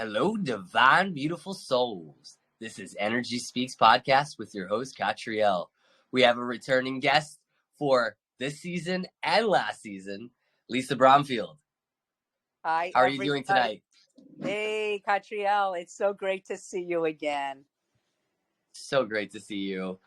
Hello, divine, beautiful souls. This is Energy Speaks Podcast with your host, Catriel. We have a returning guest for this season and last season, Lisa Bromfield. Hi, How are you doing tonight? Hey, Catriel. It's so great to see you again. So great to see you.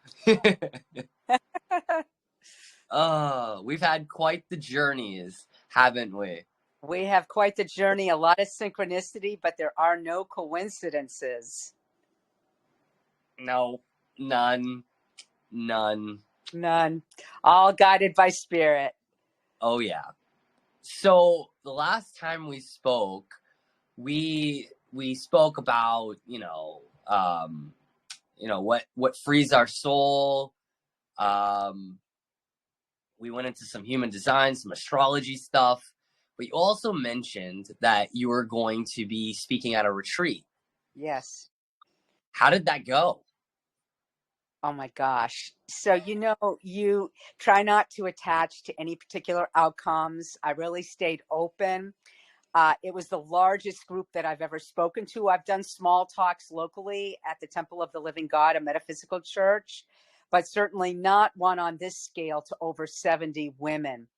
We've had quite the journeys, haven't we? We have quite the journey, a lot of synchronicity, but there are no coincidences. No, none. None. All guided by spirit. Oh, yeah. So the last time we spoke, we spoke about, what frees our soul. We went into some human design, some astrology stuff. But you also mentioned that you were going to be speaking at a retreat. Yes. How did that go? Oh my gosh. So, you try not to attach to any particular outcomes. I really stayed open. It was the largest group that I've ever spoken to. I've done small talks locally at the Temple of the Living God, a metaphysical church, but certainly not one on this scale to over 70 women.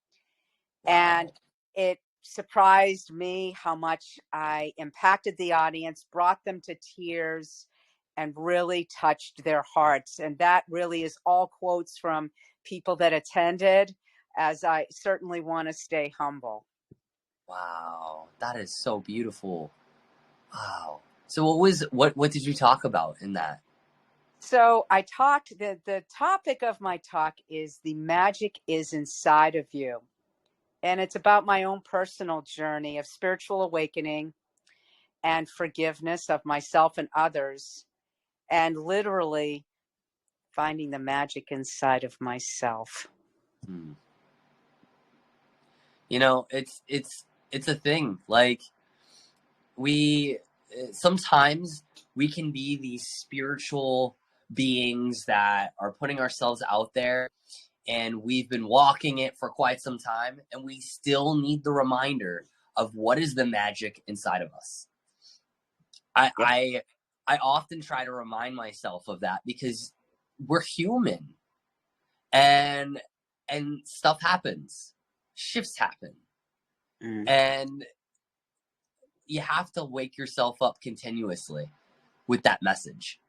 Wow. And it surprised me how much I impacted the audience, brought them to tears, and really touched their hearts. And that really is all quotes from people that attended, as I certainly want to stay humble. Wow, that is so beautiful. Wow. So what did you talk about in that? So I talked, the topic of my talk is the magic is inside of you. And it's about my own personal journey of spiritual awakening and forgiveness of myself and others, and literally finding the magic inside of myself. It's a thing. Like, sometimes we can be these spiritual beings that are putting ourselves out there, and we've been walking it for quite some time, and we still need the reminder of what is the magic inside of us. I often try to remind myself of that because we're human, and stuff happens, shifts happen, and you have to wake yourself up continuously with that message.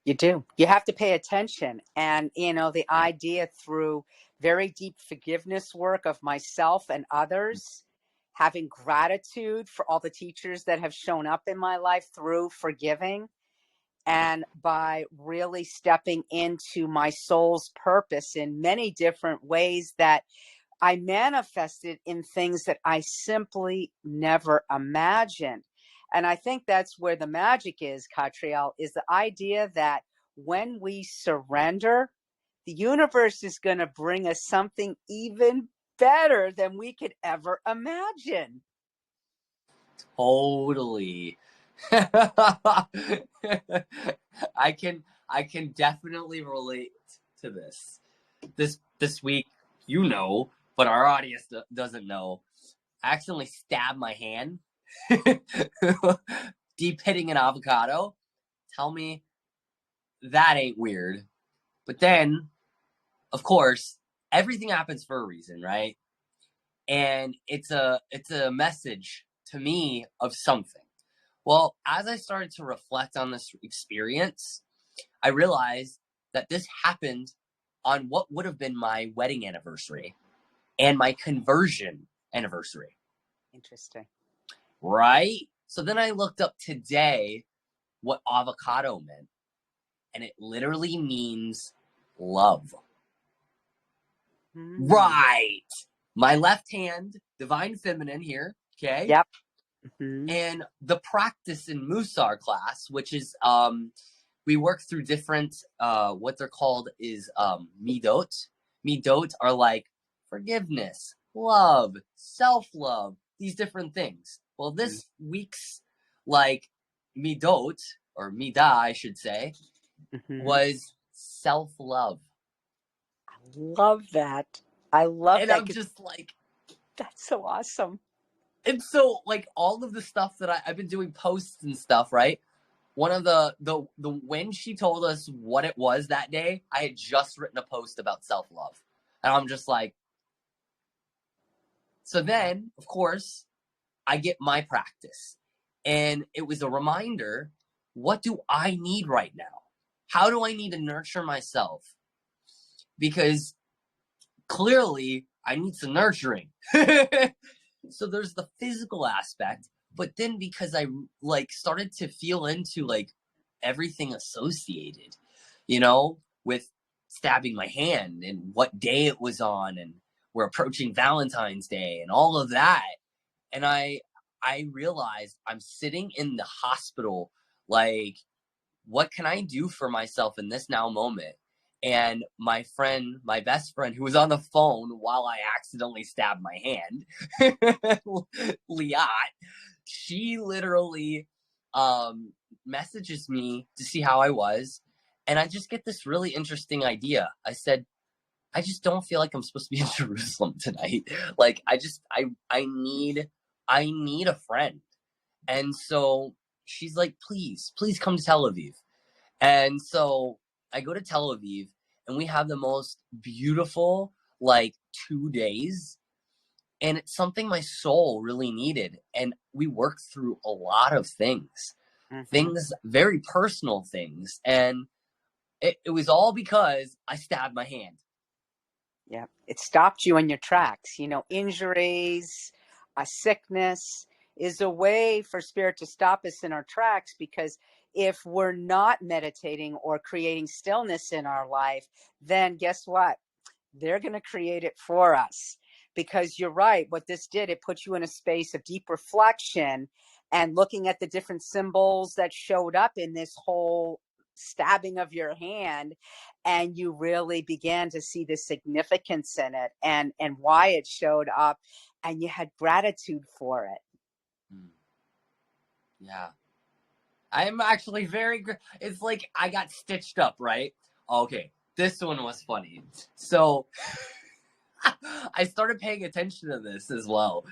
You do. You have to pay attention. And, the idea through very deep forgiveness work of myself and others, having gratitude for all the teachers that have shown up in my life through forgiving, and by really stepping into my soul's purpose in many different ways that I manifested in things that I simply never imagined. And I think that's where the magic is, Catriel, is the idea that when we surrender, the universe is going to bring us something even better than we could ever imagine. Totally. I can definitely relate to this. This week, but our audience doesn't know. I accidentally stabbed my hand deep hitting an avocado. Tell me that ain't weird. But then, of course, everything happens for a reason, right? And it's a message to me of something. Well, as I started to reflect on this experience, I realized that this happened on what would have been my wedding anniversary and my conversion anniversary. Interesting. Right? So then I looked up today what avocado meant, and it literally means love. Right. My left hand, divine feminine here, okay? Yep. And the practice in Musar class, which is we work through different what they're called is midot. Midot are like forgiveness, love, self-love, these different things. Well, this week's like midot, or mida, I should say, was self-love. I love that. I love and that. I'm just like, that's so awesome. And so, like, all of the stuff that I've been doing posts and stuff, right? One of the when she told us what it was that day, I had just written a post about self-love. And I'm just like, so then, of course, I get my practice. And it was a reminder, what do I need right now? How do I need to nurture myself? Because clearly I need some nurturing. So there's the physical aspect, but then because I like started to feel into like everything associated, with stabbing my hand and what day it was on, and we're approaching Valentine's Day and all of that. And I realized I'm sitting in the hospital, like, what can I do for myself in this now moment? And my friend, my best friend, who was on the phone while I accidentally stabbed my hand, Liat, she literally messages me to see how I was. And I just get this really interesting idea. I said, I just don't feel like I'm supposed to be in Jerusalem tonight. Like, I need a friend. And so she's like, please come to Tel Aviv. And so I go to Tel Aviv, and we have the most beautiful, like, 2 days. And it's something my soul really needed. And we worked through a lot of things, Mm-hmm. things, very personal things. And it was all because I stabbed my hand. Yeah, it stopped you in your tracks. Injuries, a sickness is a way for spirit to stop us in our tracks, because if we're not meditating or creating stillness in our life, then guess what? They're going to create it for us. Because you're right, what this did, it put you in a space of deep reflection and looking at the different symbols that showed up in this whole stabbing of your hand, and you really began to see the significance in it and why it showed up, and you had gratitude for it. Yeah. I'm actually very it's like I got stitched up, right? Okay, this one was funny. So I started paying attention to this as well.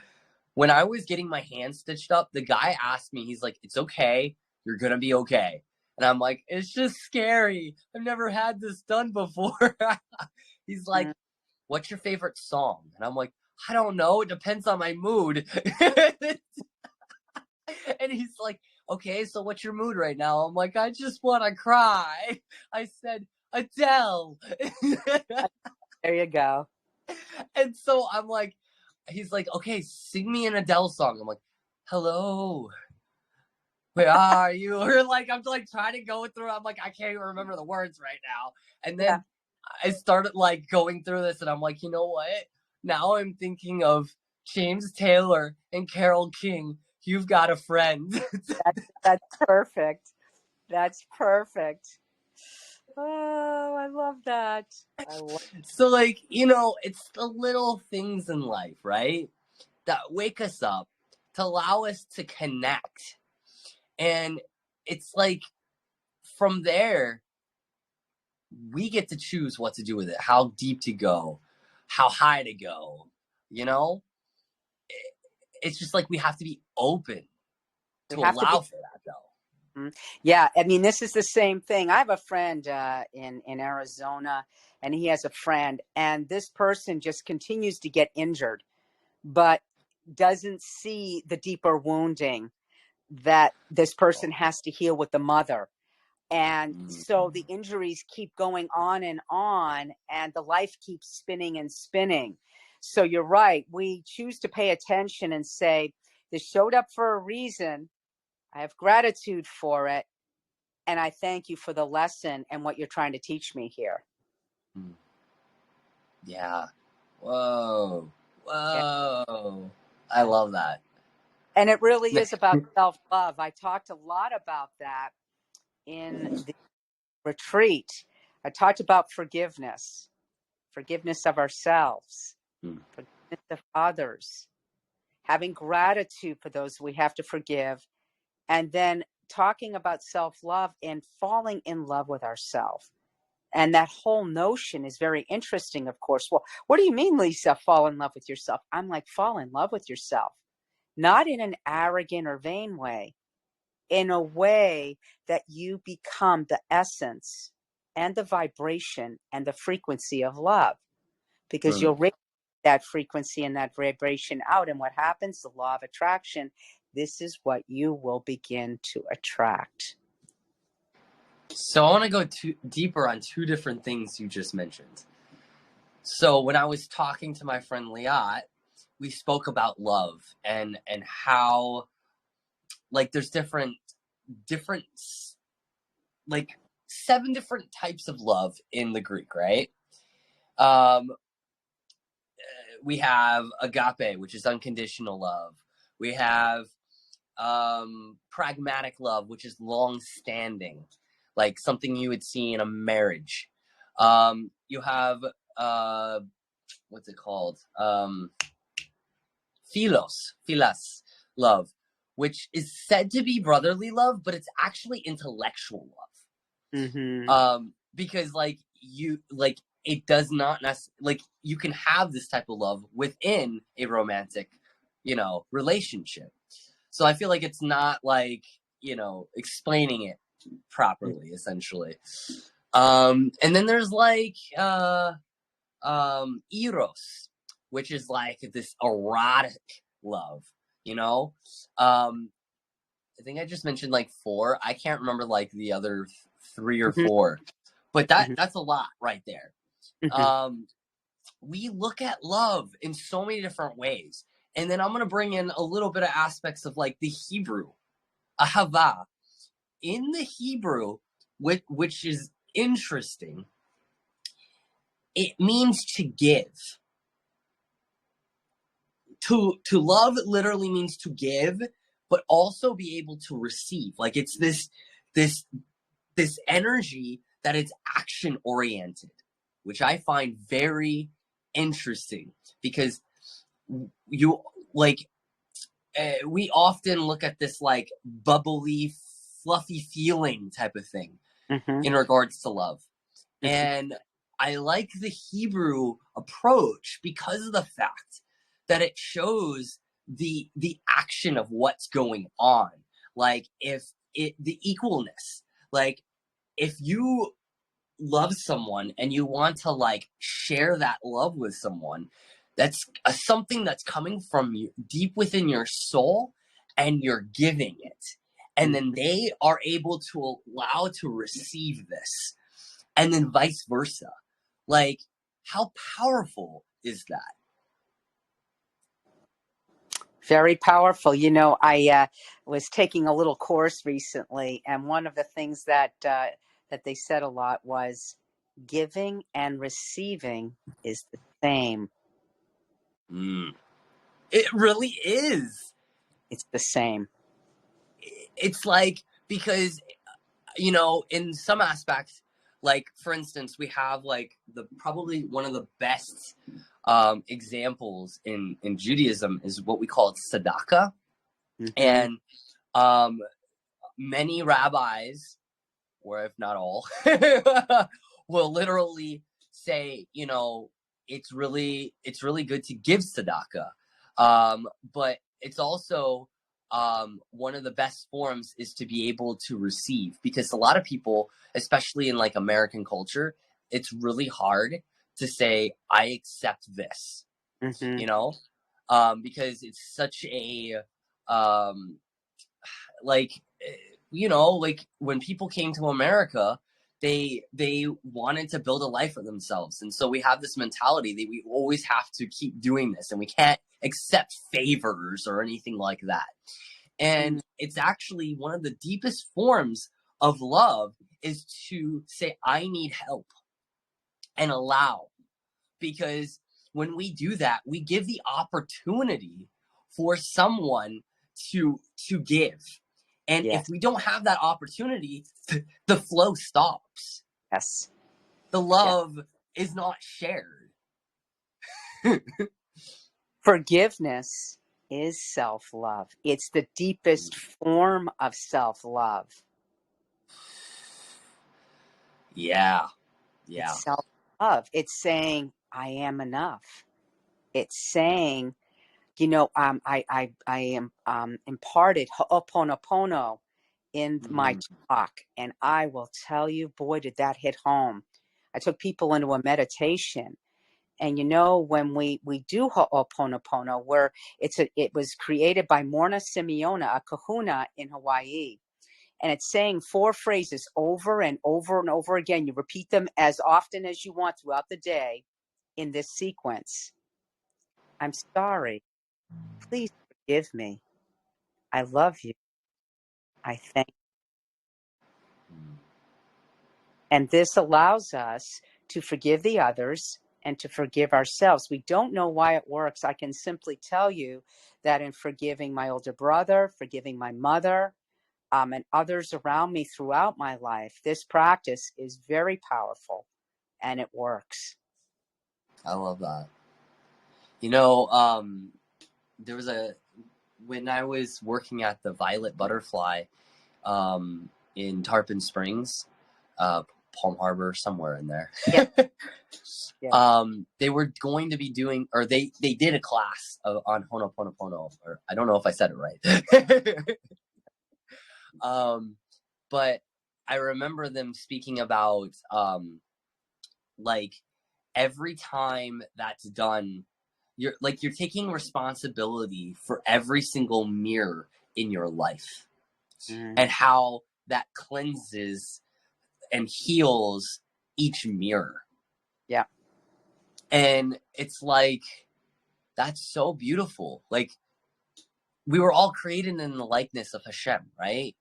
When I was getting my hand stitched up, the guy asked me, he's like, "It's okay. You're going to be okay." And I'm like, "It's just scary. I've never had this done before." He's like, Mm. "What's your favorite song?" And I'm like, "I don't know. It depends on my mood." And he's like, "Okay, so what's your mood right now?" I'm like, "I just want to cry." I said, "Adele." There you go. And so I'm like, he's like, "Okay, sing me an Adele song." I'm like, "Hello, where are you?" Or like, I'm like trying to go through. I'm like, I can't even remember the words right now. And Yeah, then I started like going through this, and I'm like, you know what? Now I'm thinking of James Taylor and Carole King. You've got a friend. that's perfect. That's perfect. Oh, I love that. I love. So, like, it's the little things in life, right? That wake us up to allow us to connect. And it's like from there, we get to choose what to do with it, how deep to go, how high to go. You know, it's just like we have to be open We to have to be. allow for that, though. Yeah, I mean, this is the same thing. I have a friend in Arizona, and he has a friend, and this person just continues to get injured, but doesn't see the deeper wounding that this person has to heal with the mother. And so the injuries keep going on, and the life keeps spinning and spinning. So you're right. We choose to pay attention and say, this showed up for a reason. I have gratitude for it. And I thank you for the lesson and what you're trying to teach me here. Yeah. Whoa. Yeah. Whoa. I love that. And it really is about self-love. I talked a lot about that in the retreat. I talked about forgiveness, forgiveness of ourselves, forgiveness of others, having gratitude for those we have to forgive, and then talking about self-love and falling in love with ourselves. And that whole notion is very interesting, of course. Well, what do you mean, Lisa, fall in love with yourself? I'm like, fall in love with yourself. not in an arrogant or vain way, in a way that you become the essence and the vibration and the frequency of love, because Mm. you'll radiate that frequency and that vibration out. And what happens? The law of attraction. This is what you will begin to attract. So I want to go deeper on two different things you just mentioned. So when I was talking to my friend Liat, we spoke about love and how, like, there's different like 7 different types of love in the Greek, right? Um, we have agape, which is unconditional love. We have pragmatic love, which is long-standing, like something you would see in a marriage. You have what's it called? Philos love, which is said to be brotherly love, but it's actually intellectual love. Because like it does not like you can have this type of love within a romantic, relationship. So I feel like it's not like, explaining it properly, essentially. And then there's like eros, which is like this erotic love, you know? I think I just mentioned like 4. I can't remember like the other 3 or 4. But that's a lot right there. We look at love in so many different ways. And then I'm going to bring in a little bit of aspects of like the Hebrew, ahava. In the Hebrew, which is interesting, it means to give. To love literally means to give, but also be able to receive. Like it's this energy that is action oriented, which I find very interesting because you like we often look at this like bubbly, fluffy feeling type of thing in regards to love. And I like the Hebrew approach because of the fact that it shows the action of what's going on. Like the equalness, like if you love someone and you want to like share that love with someone, that's something that's coming from you deep within your soul, and you're giving it, and then they are able to allow to receive this, and then vice versa. Like, how powerful is that? Very powerful. I was taking a little course recently, and one of the things that they said a lot was giving and receiving is the same. It really is. It's the same. It's like, because, in some aspects, like, for instance, we have like probably one of the best examples in Judaism is what we call tzedakah. And many rabbis, or if not all, will literally say, it's really good to give tzedakah. But it's also one of the best forms is to be able to receive, because a lot of people, especially in like American culture, it's really hard to say, I accept this, because it's such a, like, like when people came to America, they wanted to build a life for themselves, and so we have this mentality that we always have to keep doing this, and we can't accept favors or anything like that. And it's actually one of the deepest forms of love is to say, I need help, and allow, because when we do that, we give the opportunity for someone to give. And if we don't have that opportunity, the flow stops. Yes. The love is not shared. Forgiveness is self-love. It's the deepest form of self-love. Yeah. It's self-love. It's saying, I am enough. It's saying, I am imparted Ho'oponopono in my Mm, talk, and I will tell you, boy, did that hit home. I took people into a meditation, and when we do Ho'oponopono, where it was created by Morna Simeona, a kahuna in Hawaii, and it's saying 4 phrases over and over and over again. You repeat them as often as you want throughout the day in this sequence. I'm sorry. Please forgive me. I love you. I thank you. mm. And this allows us to forgive the others and to forgive ourselves. We don't know why it works. I can simply tell you that in forgiving my older brother, forgiving my mother, and others around me throughout my life, this practice is very powerful and it works. I love that. There was when I was working at the Violet Butterfly in Tarpon Springs, Palm Harbor, somewhere in there. Yeah. Yeah. They were going to be doing, or they did a class on Ho'oponopono, or I don't know if I said it right. But I remember them speaking about like every time that's done, you're taking responsibility for every single mirror in your life, Mm. and how that cleanses and heals each mirror. Yeah. And it's like, that's so beautiful. Like, we were all created in the likeness of Hashem, right?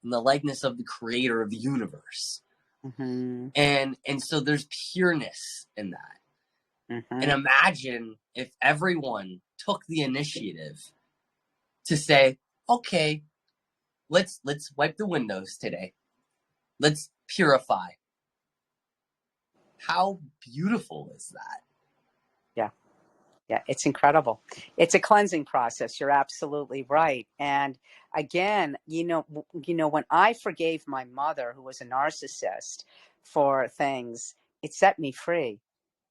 In the likeness of the creator of the universe. Mm-hmm. And so there's pureness in that. And Mm-hmm. imagine if everyone took the initiative to say, okay, let's wipe the windows today. Let's purify. How beautiful is that? Yeah. Yeah, it's incredible. It's a cleansing process. You're absolutely right. And again, when I forgave my mother, who was a narcissist, for things, it set me free.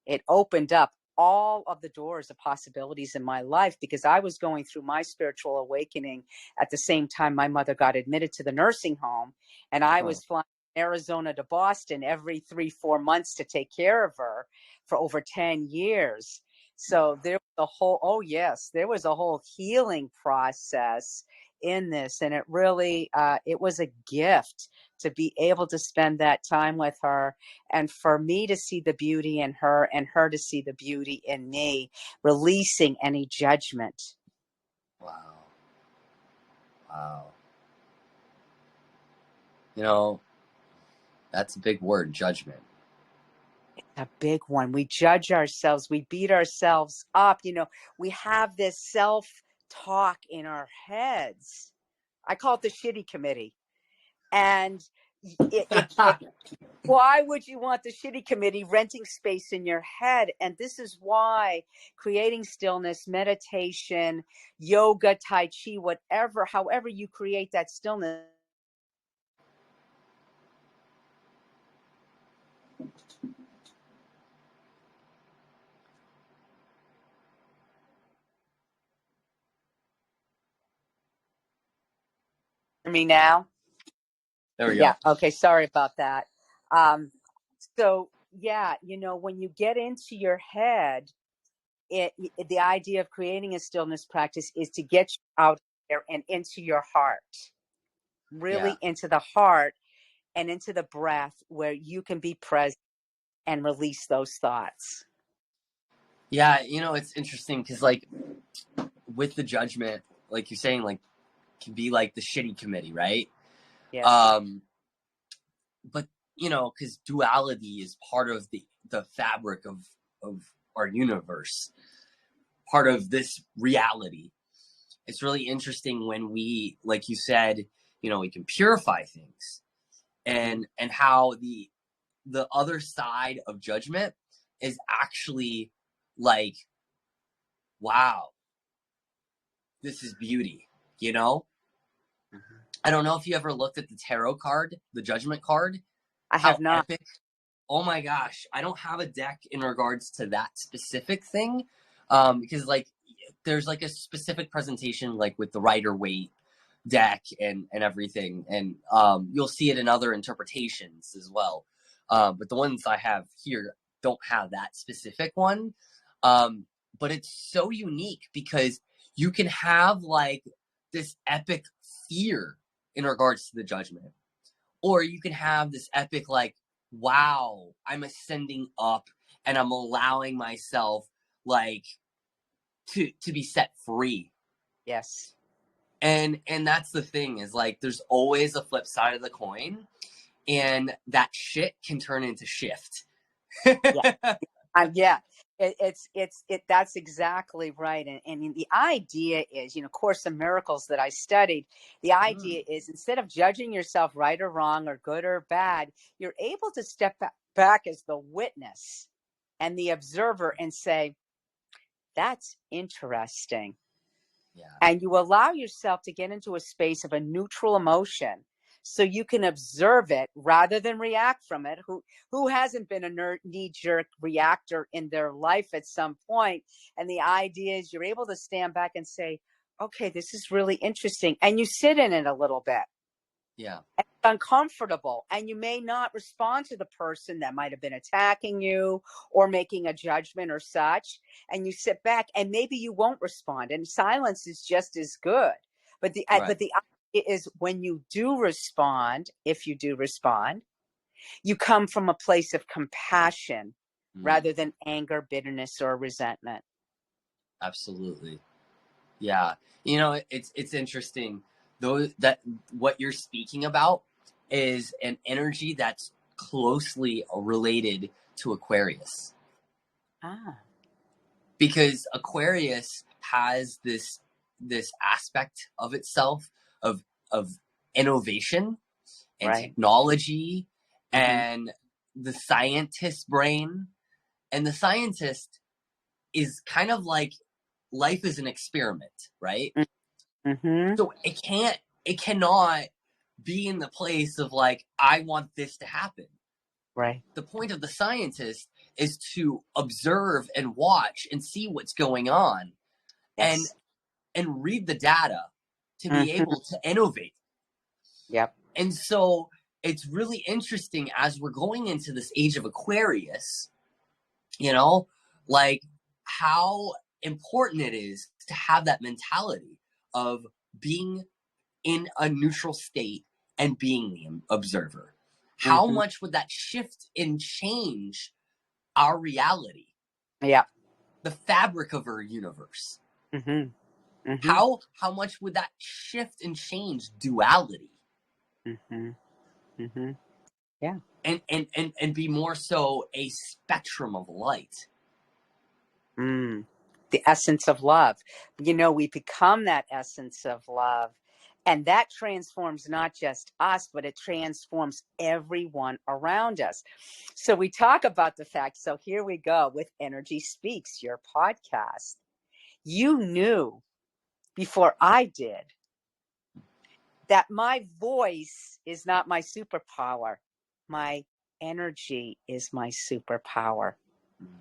It opened up all of the doors of possibilities in my life because I was going through my spiritual awakening at the same time my mother got admitted to the nursing home, and I Huh. was flying from Arizona to Boston every 3-4 months to take care of her for over 10 years. So there was a whole, oh yes, there was a whole healing process in this, and it really it was a gift to be able to spend that time with her, and for me to see the beauty in her and her to see the beauty in me, releasing any judgment. Wow. Wow. You know, that's a big word, judgment. A big one. We judge ourselves, we beat ourselves up. We have this self talk in our heads. I call it the shitty committee. And it why would you want the shitty committee renting space in your head? And this is why creating stillness, meditation, yoga, tai chi, whatever, however you create that stillness. Me now? There we Yeah. go. Okay. Sorry about that. Um, so yeah, when you get into your head, the idea of creating a stillness practice is to get you out there and into your heart, Yeah. really into the heart and into the breath, where you can be present and release those thoughts. Yeah, it's interesting because, like, with the judgment, like you're saying, like, can be like the shitty committee, right? Yes. Um, but because duality is part of the fabric of our universe, part of this reality. It's really interesting when we, like you said, we can purify things, and how the other side of judgment is actually like, wow, this is beauty, you know? Mhm. I don't know if you ever looked at the tarot card, the judgment card, I have how not. epic. Oh my gosh, I don't have a deck in regards to that specific thing. Because, like, there's like a specific presentation, like with the Rider-Waite deck and everything, and you'll see it in other interpretations as well. But the ones I have here don't have that specific one. But it's so unique because you can have like this epic fear in regards to the judgment, or you can have this epic like, wow, I'm ascending up and I'm allowing myself like to be set free. Yes. And that's the thing, is like there's always a flip side of the coin, and that shit can turn into shift. Yeah. Yeah, that's exactly right. And the idea is, Course in Miracles that I studied, the idea is, instead of judging yourself right or wrong or good or bad, you're able to step back as the witness and the observer and say, that's interesting. Yeah. And you allow yourself to get into a space of a neutral emotion so you can observe it rather than react from it. Who hasn't been a knee-jerk reactor in their life at some point? And the idea is you're able to stand back and say, okay, this is really interesting. And you sit in it a little bit. Yeah. It's uncomfortable, and you may not respond to the person that might have been attacking you or making a judgment or such, and you sit back, and maybe you won't respond, and silence is just as good. But the idea is, when you do respond, if you do respond, you come from a place of compassion rather than anger, bitterness, or resentment. Absolutely. Yeah. It's interesting though, that what you're speaking about is an energy that's closely related to Aquarius. Because Aquarius has this aspect of itself of innovation and technology and the scientist brain. And the scientist is kind of like, life is an experiment, right? So it cannot be in the place of like, I want this to happen. Right. The point of the scientist is to observe and watch and see what's going on, and read the data to be able to innovate. Yep. And so it's really interesting as we're going into this age of Aquarius, like how important it is to have that mentality of being in a neutral state and being the observer. How much would that shift and change our reality? Yeah. The fabric of our universe. How much would that shift and change duality? Yeah. And be more so a spectrum of light. The essence of love. We become that essence of love. And that transforms not just us, but it transforms everyone around us. So we talk about the fact, so here we go with Energy Speaks, your podcast. You knew before I did that my voice is not my superpower. My energy is my superpower.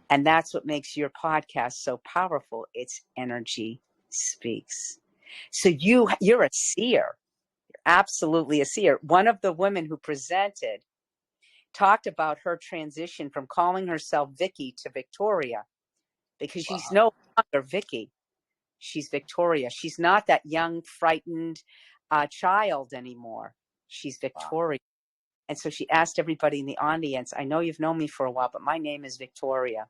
And that's what makes your podcast so powerful. It's Energy Speaks. So you're a seer. You're absolutely a seer. One of the women who presented talked about her transition from calling herself Vicky to Victoria, because she's no longer Vicky. She's Victoria. She's not that young, frightened child anymore. She's Victoria. And so she asked everybody in the audience, I know you've known me for a while, but my name is Victoria.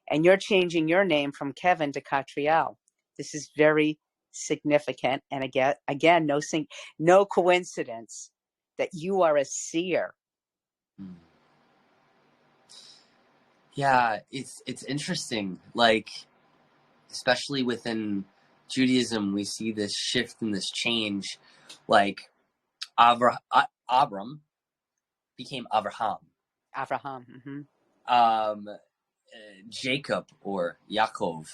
And you're changing your name from Kevin to Catriel. This is very significant. And again, no coincidence that you are a seer. Yeah, it's interesting. Like, especially within Judaism, we see this shift and this change. Like, Abram became Avraham. Jacob, or Yaakov,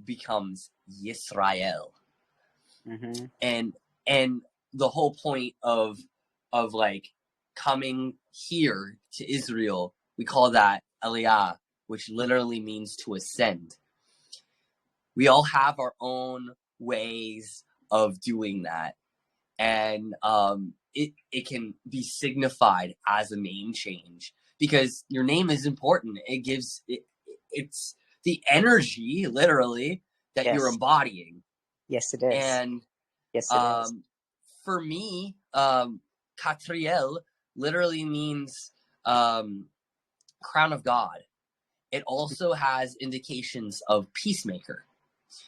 becomes Yisrael. And the whole point of like coming here to Israel, we call that Aliyah, which literally means to ascend. We all have our own ways of doing that. And it can be signified as a name change because your name is important. It's the energy, literally, that you're Yes. embodying. Yes, it is. And Yes, it is. for me, Catriel literally means crown of God. It also has indications of peacemaker.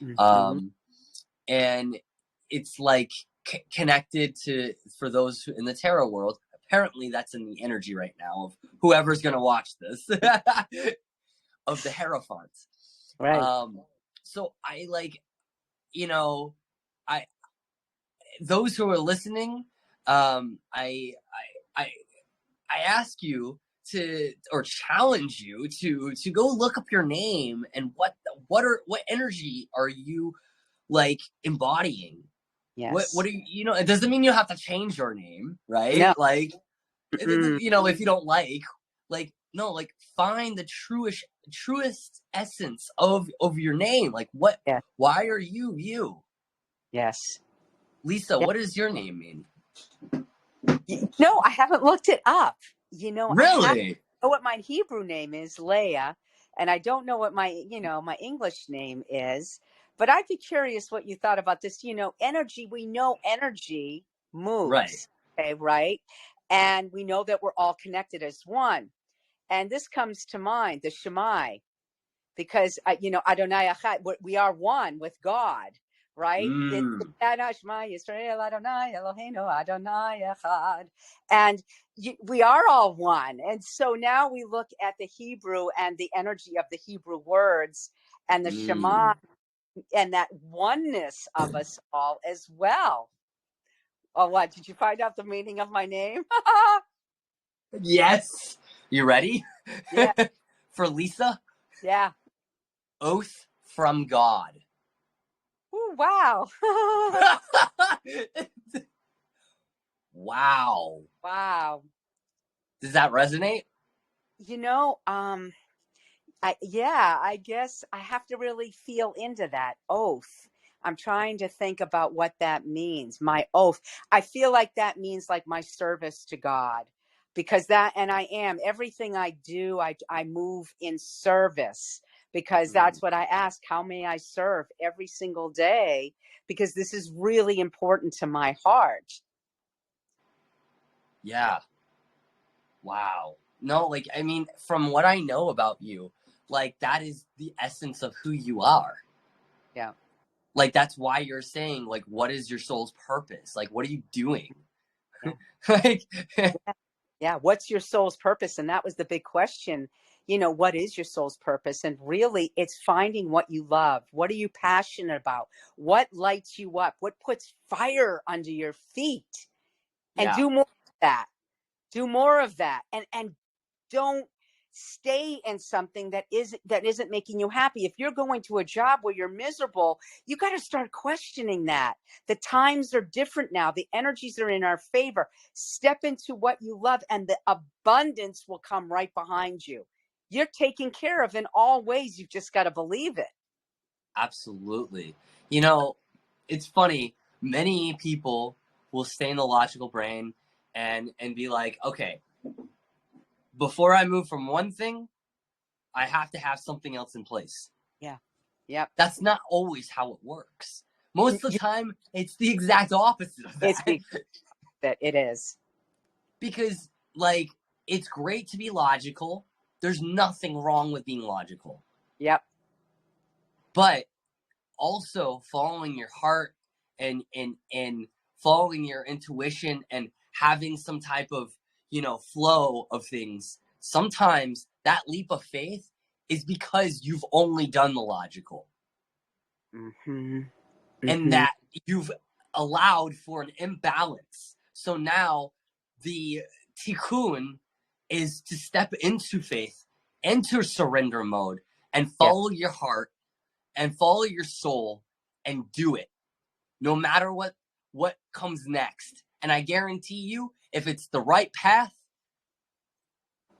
Mm-hmm. And it's like connected to, for those who, in the tarot world, apparently that's in the energy right now of whoever's going to watch this, of the Hierophant. Right. So I like, you know, I, those who are listening, I I ask you to, or challenge you to go look up your name and what energy are you like embodying? What Yes. do you know? It doesn't mean you have to change your name, right? No. Like, Mm-mm. you know, if you don't like no, like find the truest essence of your name. Like, what? Yeah. Why are you you? Yes. Lisa, Yeah. what does your name mean? No, I haven't looked it up. I have Really? know what my Hebrew name is, Leah, and I don't know what my English name is. But I'd be curious what you thought about this. Energy. We know energy Right. moves. Okay, right? And we know that we're all connected as one. And this comes to mind, the Shemai, because Adonai Echad, we are one with God, right? It's Mm. Shema Yisrael Adonai Eloheinu Adonai Echad, and we are all one. And so now we look at the Hebrew and the energy of the Hebrew words and the Shema Mm. and that oneness of us all as well. Oh, what? Did you find out the meaning of my name? Yes. You ready? Yeah, For Lisa, yeah. oath from God. Ooh, wow. Wow. Wow. Does that resonate? You know, um, I guess I have to really feel into that oath. I'm trying to think about what that means. My oath. I feel like that means like my service to God, because and I am everything I do. I move in service because Mm. that's what I ask. How may I serve every single day? Because this is really important to my heart. Yeah. Wow. No, like, I mean, from what I know about you, like, that is the essence of who you are. Yeah. Like, that's why you're saying, like, what is your soul's purpose? Like, what are you doing? Yeah. Like, Yeah, what's your soul's purpose? And that was the big question. What is your soul's purpose? And really, it's finding what you love. What are you passionate about? What lights you up? What puts fire under your feet? And yeah, do more of that. Do more of that. And don't stay in something that isn't making you happy. If you're going to a job where you're miserable, you got to start questioning that. The times are different now. The energies are in our favor. Step into what you love and the abundance will come right behind you. You're taken care of in all ways. You've just got to believe it. absolutely. You know, it's funny. Many people will stay in the logical brain and be like, okay, before I move from one thing, I have to have something else in place. Yeah. Yep. That's not always how it works. Most of the time, it's the exact opposite of It's that. that it is. Because, like, it's great to be logical. There's nothing wrong with being logical. Yep. But also following your heart and following your intuition and having some type of, flow of things. Sometimes that leap of faith is because you've only done the logical. Mm-hmm. And Mm-hmm. that you've allowed for an imbalance. So now the tikkun is to step into faith, enter surrender mode, and Yeah. follow your heart and follow your soul and do it, no matter what comes next. And I guarantee you, if it's the right path,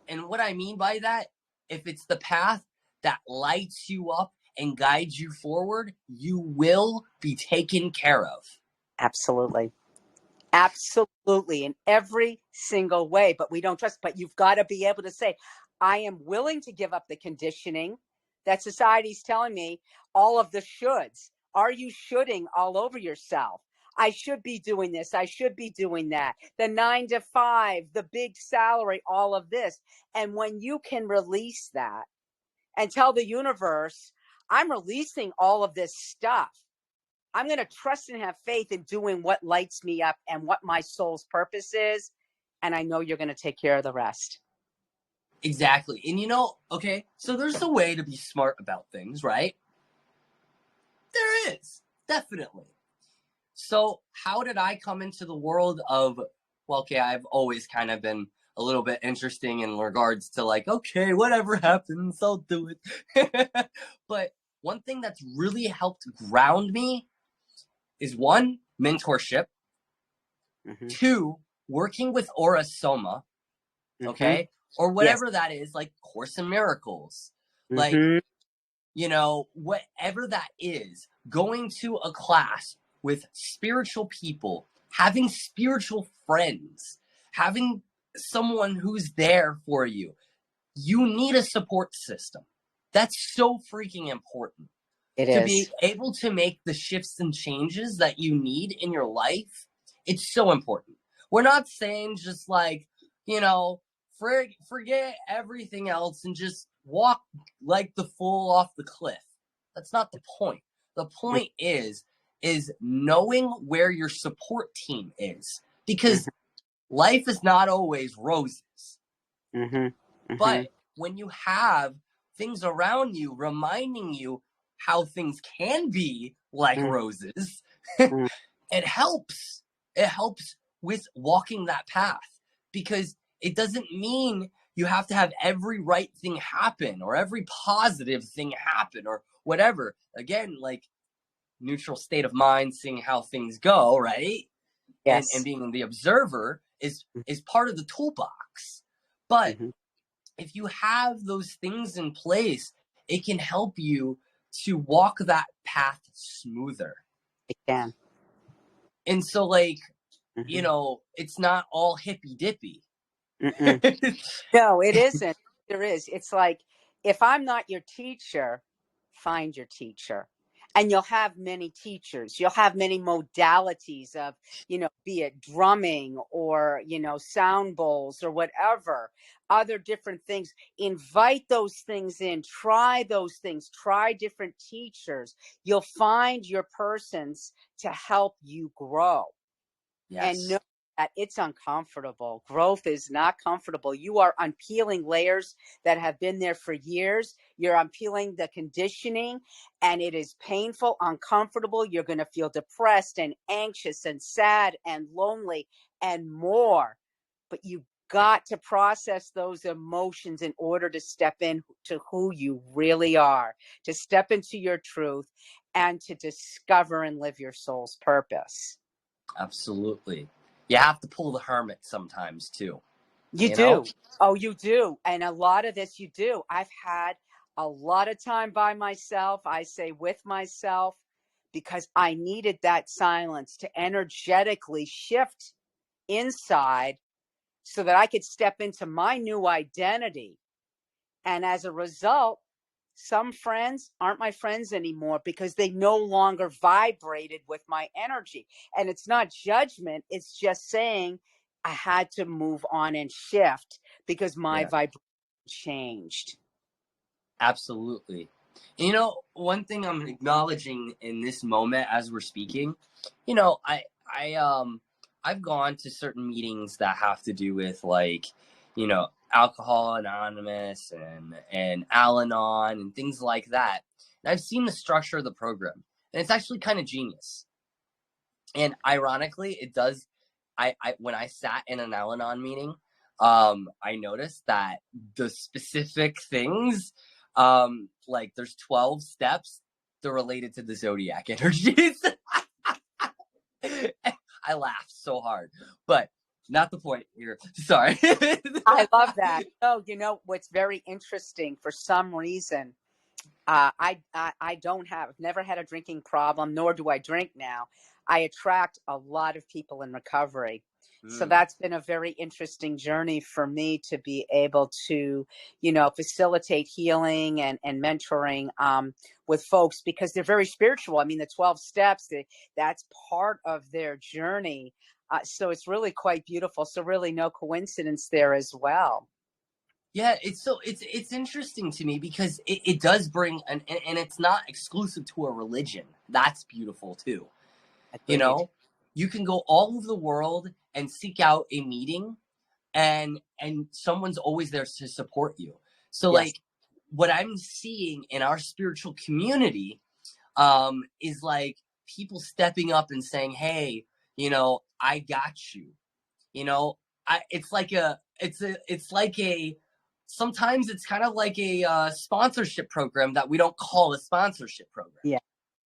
and what I mean by that, if it's the path that lights you up and guide you forward, you will be taken care of. Absolutely. Absolutely, in every single way, but we don't trust. But you've got to be able to say, I am willing to give up the conditioning that society's telling me, all of the shoulds. Are you shoulding all over yourself? I should be doing this. I should be doing that. The 9 to 5, the big salary, all of this. And when you can release that and tell the universe, I'm releasing all of this stuff. I'm going to trust and have faith in doing what lights me up and what my soul's purpose is. And I know you're going to take care of the rest. Exactly. And okay, so there's a way to be smart about things, right? There is, definitely. So how did I come into the world of, well, okay, I've always kind of been a little bit interesting in regards to like, okay, whatever happens, I'll do it. But one thing that's really helped ground me is 1, mentorship. 2, working with Aura Soma, okay? Or whatever that is, like Course in Miracles. Like, whatever that is, going to a class with spiritual people, having spiritual friends, having someone who's there for you. You need a support system. That's so freaking important. It to is. be able to make the shifts and changes that you need in your life, it's so important. We're not saying just like, forget everything else and just walk like the fool off the cliff. That's not the point. The point is knowing where your support team is, because life is not always roses. But when you have things around you reminding you how things can be like roses, it helps. It helps with walking that path, because it doesn't mean you have to have every right thing happen or every positive thing happen or whatever. Again, like neutral state of mind, seeing how things go, right? Yes. And being the observer is part of the toolbox. But if you have those things in place, it can help you to walk that path smoother. It can. And so, like, it's not all hippy dippy. No, it isn't. There is. It's like, if I'm not your teacher, find your teacher. And you'll have many teachers. You'll have many modalities of, be it drumming or, sound bowls or whatever, other different things. Invite those things in. Try those things. Try different teachers. You'll find your persons to help you grow. Yes. And know that it's uncomfortable. Growth is not comfortable. You are unpeeling layers that have been there for years. You're unpeeling the conditioning, and it is painful, uncomfortable. You're going to feel depressed and anxious and sad and lonely and more. But you got to process those emotions in order to step into who you really are, to step into your truth, and to discover and live your soul's purpose. Absolutely. You have to pull the hermit sometimes too. You do. Oh, you do. And a lot of this you do. I've had a lot of time by myself. I say with myself, because I needed that silence to energetically shift inside so that I could step into my new identity. And as a result, some friends aren't my friends anymore because they no longer vibrated with my energy. And it's not judgment. It's just saying I had to move on and shift because my vibration changed. Absolutely. One thing I'm acknowledging in this moment as we're speaking, I've gone to certain meetings that have to do with like, Alcohol Anonymous and Al-Anon and things like that. And I've seen the structure of the program, and it's actually kind of genius. And ironically, it does. I when I sat in an Al-Anon meeting, I noticed that the specific things, like there's 12 steps, they're related to the zodiac energies. I laughed so hard, but not the point here. Sorry. I love that. Oh, what's very interesting, for some reason, I don't have, never had a drinking problem, nor do I drink now. I attract a lot of people in recovery. So Mm. that's been a very interesting journey for me to be able to, facilitate healing and mentoring with folks because they're very spiritual. I mean, the 12 steps, that's part of their journey. So it's really quite beautiful. So really no coincidence there as well. Yeah, it's interesting to me because it does bring and it's not exclusive to a religion. That's beautiful too. You Agreed. know, you can go all over the world and seek out a meeting, and someone's always there to support you. So Yes. like what I'm seeing in our spiritual community is like people stepping up and saying, "Hey, I got you." You know, it's like a sometimes it's kind of like a sponsorship program that we don't call a sponsorship program. Yeah.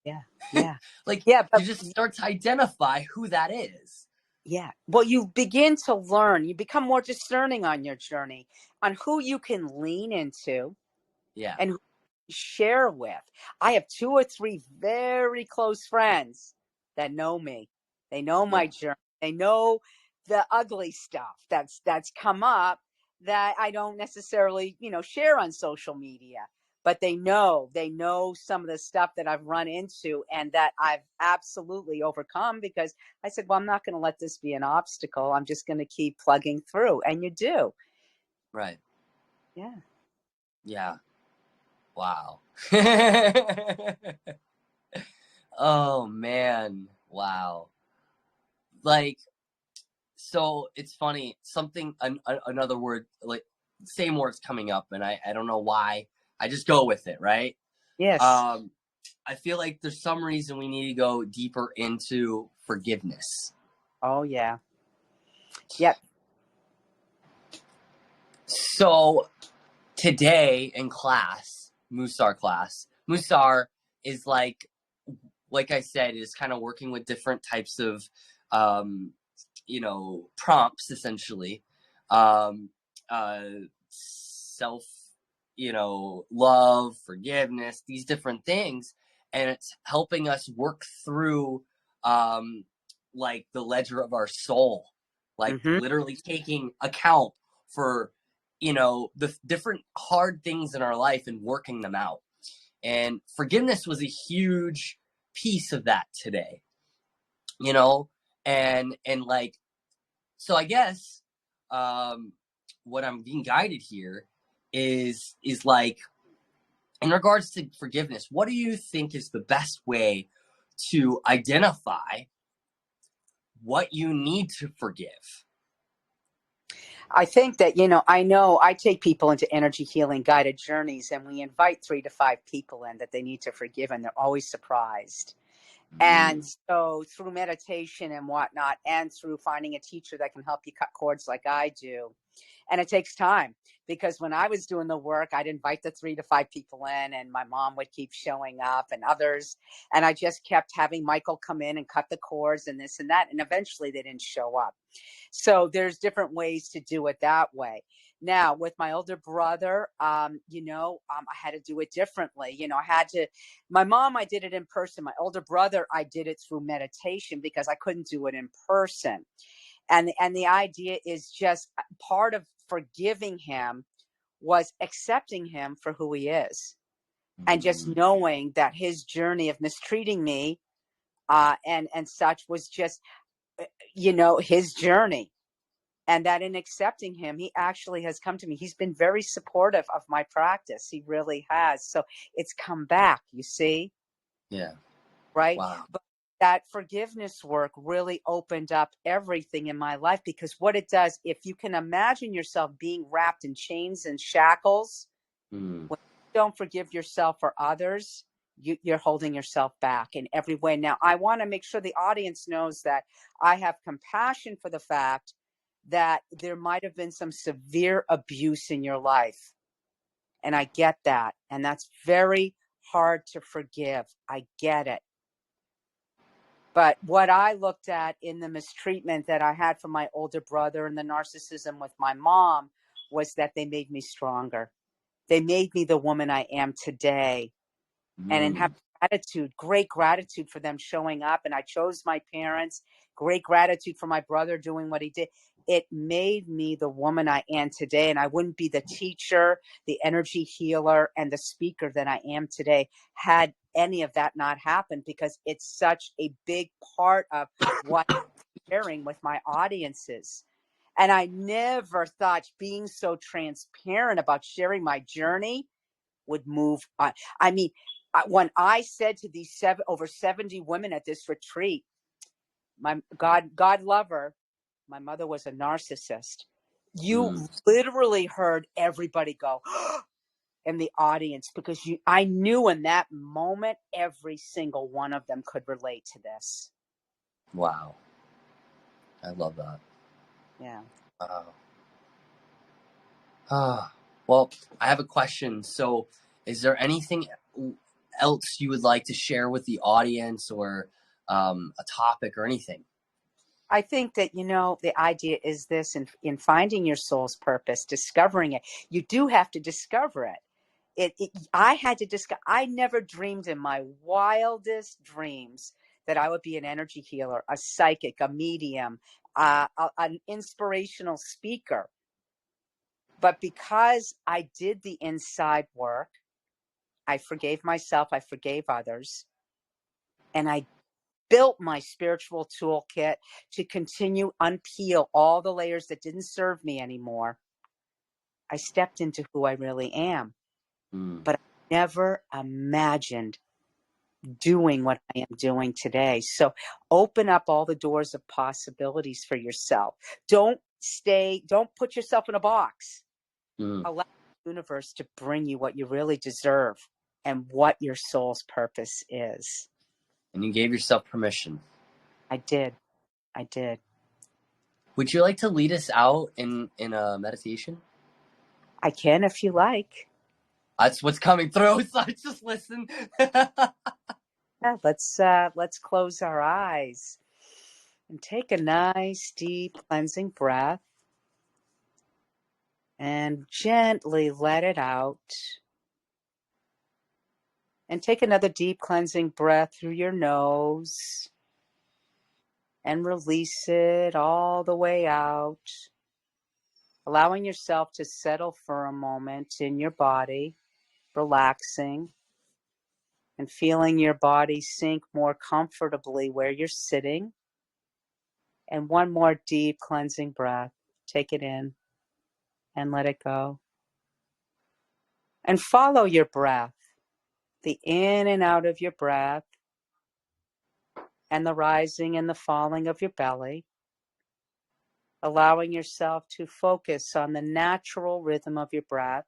Yeah. Yeah. Like Yeah. you But just start to identify who that is. yeah. Well, you begin to learn, you become more discerning on your journey on who you can lean into Yeah. and who you share with. I have 2 or 3 very close friends that know me. They know Yeah. my journey. They know the ugly stuff that's come up that I don't necessarily, share on social media. But they know some of the stuff that I've run into and that I've absolutely overcome because I said, well, I'm not going to let this be an obstacle. I'm just going to keep plugging through. And you do. Right. Yeah. Yeah. Wow. Oh man. Wow. Like so it's funny something another word like same words coming up and I don't know why. I just go with it, right? Yes. Um I feel like there's some reason we need to go deeper into forgiveness. Oh, yeah. Yep. So today in class, Musar is like I said, is kind of working with different types of um, prompts essentially. Um, self, love, forgiveness, these different things. And it's helping us work through um, like the ledger of our soul, like Hmm. literally taking account for, the different hard things in our life and working them out. And forgiveness was a huge piece of that today, you know, and like so I guess um what I'm being guided here is like in regards to forgiveness, what do you think is the best way to identify what you need to forgive? I think that, I know I take people into energy healing guided journeys and we invite 3 to 5 people in that they need to forgive and they're always surprised. And Mm, so through meditation and whatnot, and through finding a teacher that can help you cut cords like I do, and it takes time because when I was doing the work, I'd invite the 3 to 5 people in, and my mom would keep showing up and others. And I just kept having Michael come in and cut the cords and this and that. And eventually they didn't show up. So there's different ways to do it that way. Now, with my older brother, I had to do it differently. My mom, I did it in person. My older brother, I did it through meditation because I couldn't do it in person. And the idea is just part of forgiving him was accepting him for who he is and just mm, knowing that his journey of mistreating me and such was just his journey, and that in accepting him, he actually has come to me. He's been very supportive of my practice. He really has. So it's come back, you see, yeah. right? Wow. But that forgiveness work really opened up everything in my life because what it does, if you can imagine yourself being wrapped in chains and shackles, Mm, when you don't forgive yourself or others, you're holding yourself back in every way. Now, I want to make sure the audience knows that I have compassion for the fact that there might have been some severe abuse in your life. And I get that. And that's very hard to forgive. I get it. But what I looked at in the mistreatment that I had from my older brother and the narcissism with my mom was that they made me stronger. They made me the woman I am today. and have Mm. gratitude, great gratitude for them showing up. And I chose my parents, great gratitude for my brother doing what he did. It made me the woman I am today. And I wouldn't be the teacher, the energy healer, and the speaker that I am today had any of that not happened, because it's such a big part of what I'm sharing with my audiences. And I never thought being so transparent about sharing my journey would move on. I mean, when I said to these over 70 women at this retreat, my God love her, my mother was a narcissist. You Mm. literally heard everybody go in the audience, because I knew in that moment every single one of them could relate to this. Wow. I love that. Yeah. Wow. Ah. Well, I have a question. So, is there anything else you would like to share with the audience, or a topic or anything? I think that, the idea is this: in finding your soul's purpose, discovering it, you do have to discover it. I had to discover. I never dreamed in my wildest dreams that I would be an energy healer, a psychic, a medium, an inspirational speaker. But because I did the inside work, I forgave myself, I forgave others, and I built my spiritual toolkit to continue unpeel all the layers that didn't serve me anymore. I stepped into who I really am, Mm. but I never imagined doing what I am doing today. So open up all the doors of possibilities for yourself. Don't put yourself in a box. Mm. Allow the universe to bring you what you really deserve and what your soul's purpose is. And you gave yourself permission. I did. I did. Would you like to lead us out in a meditation? I can if you like. That's what's coming through. So I just listen. Yeah, let's close our eyes and take a nice deep cleansing breath and gently let it out. And take another deep cleansing breath through your nose and release it all the way out, allowing yourself to settle for a moment in your body, relaxing and feeling your body sink more comfortably where you're sitting. And one more deep cleansing breath. Take it in and let it go. And follow your breath, the in and out of your breath, and the rising and the falling of your belly, allowing yourself to focus on the natural rhythm of your breath.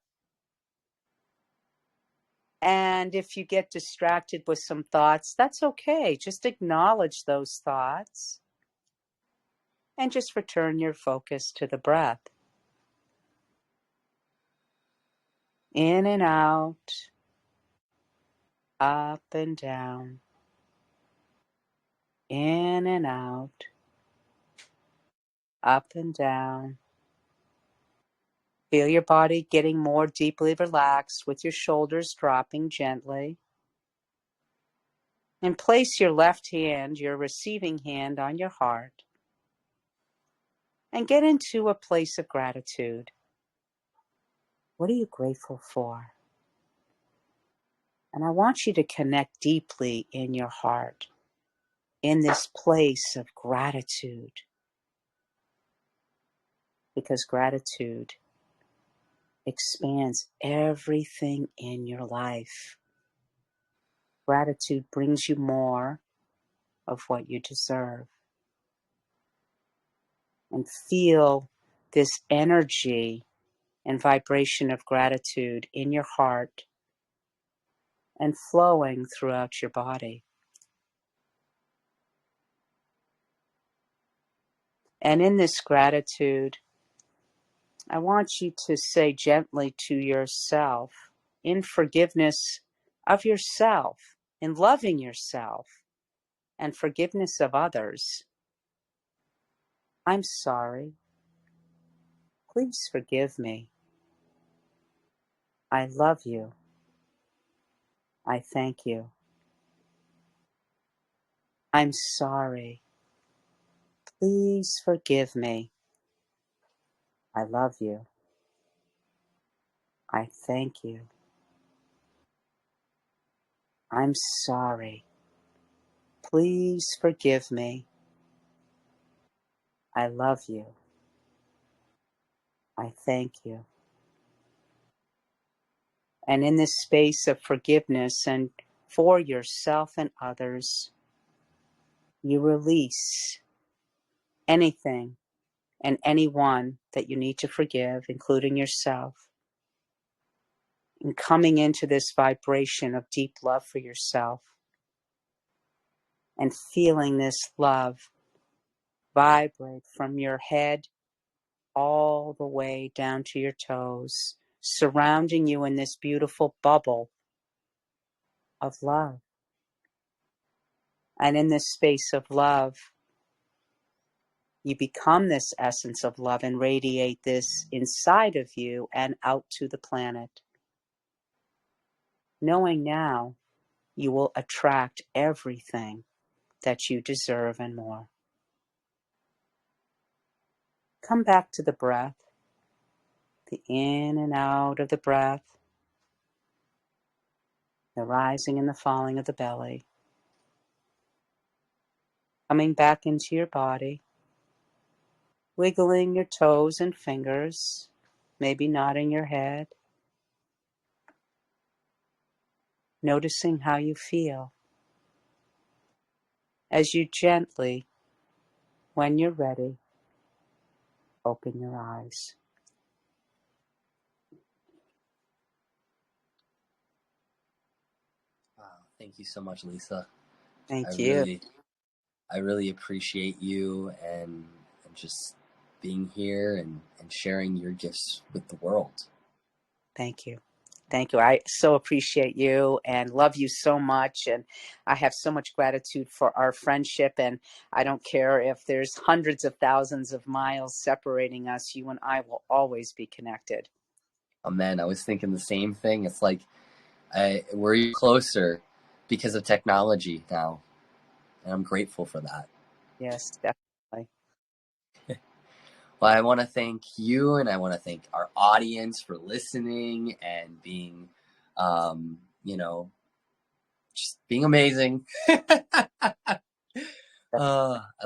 And if you get distracted with some thoughts, that's okay. Just acknowledge those thoughts and just return your focus to the breath. In and out, up and down, in and out, up and down. Feel your body getting more deeply relaxed with your shoulders dropping gently. And place your left hand, your receiving hand, on your heart. And get into a place of gratitude. What are you grateful for? And I want you to connect deeply in your heart, in this place of gratitude. Because gratitude expands everything in your life. Gratitude brings you more of what you deserve. And feel this energy and vibration of gratitude in your heart and flowing throughout your body. And in this gratitude, I want you to say gently to yourself, in forgiveness of yourself, in loving yourself, and forgiveness of others, I'm sorry. Please forgive me. I love you. I thank you. I'm sorry. Please forgive me. I love you. I thank you. I'm sorry. Please forgive me. I love you. I thank you. And in this space of forgiveness and for yourself and others, you release anything and anyone that you need to forgive, including yourself, and coming into this vibration of deep love for yourself and feeling this love vibrate from your head all the way down to your toes, surrounding you in this beautiful bubble of love. And in this space of love, you become this essence of love and radiate this inside of you and out to the planet. Knowing now you will attract everything that you deserve and more. Come back to the breath, the in and out of the breath, the rising and the falling of the belly. Coming back into your body, wiggling your toes and fingers, maybe nodding your head, noticing how you feel as you gently, when you're ready, open your eyes. Wow, thank you so much, Lisa. I Thank you. really, I really appreciate you and just being here and sharing your gifts with the world. Thank you. Thank you. I so appreciate you and love you so much. And I have so much gratitude for our friendship. And I don't care if there's hundreds of thousands of miles separating us, you and I will always be connected. Amen. I was thinking the same thing. It's like we're closer because of technology now, and I'm grateful for that. Yes, definitely. Well, I want to thank you, and I want to thank our audience for listening and being, you know, just being amazing. I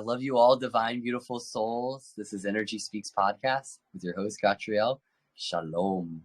love you all, divine, beautiful souls. This is Energy Speaks Podcast with your host, Gatriel. Shalom.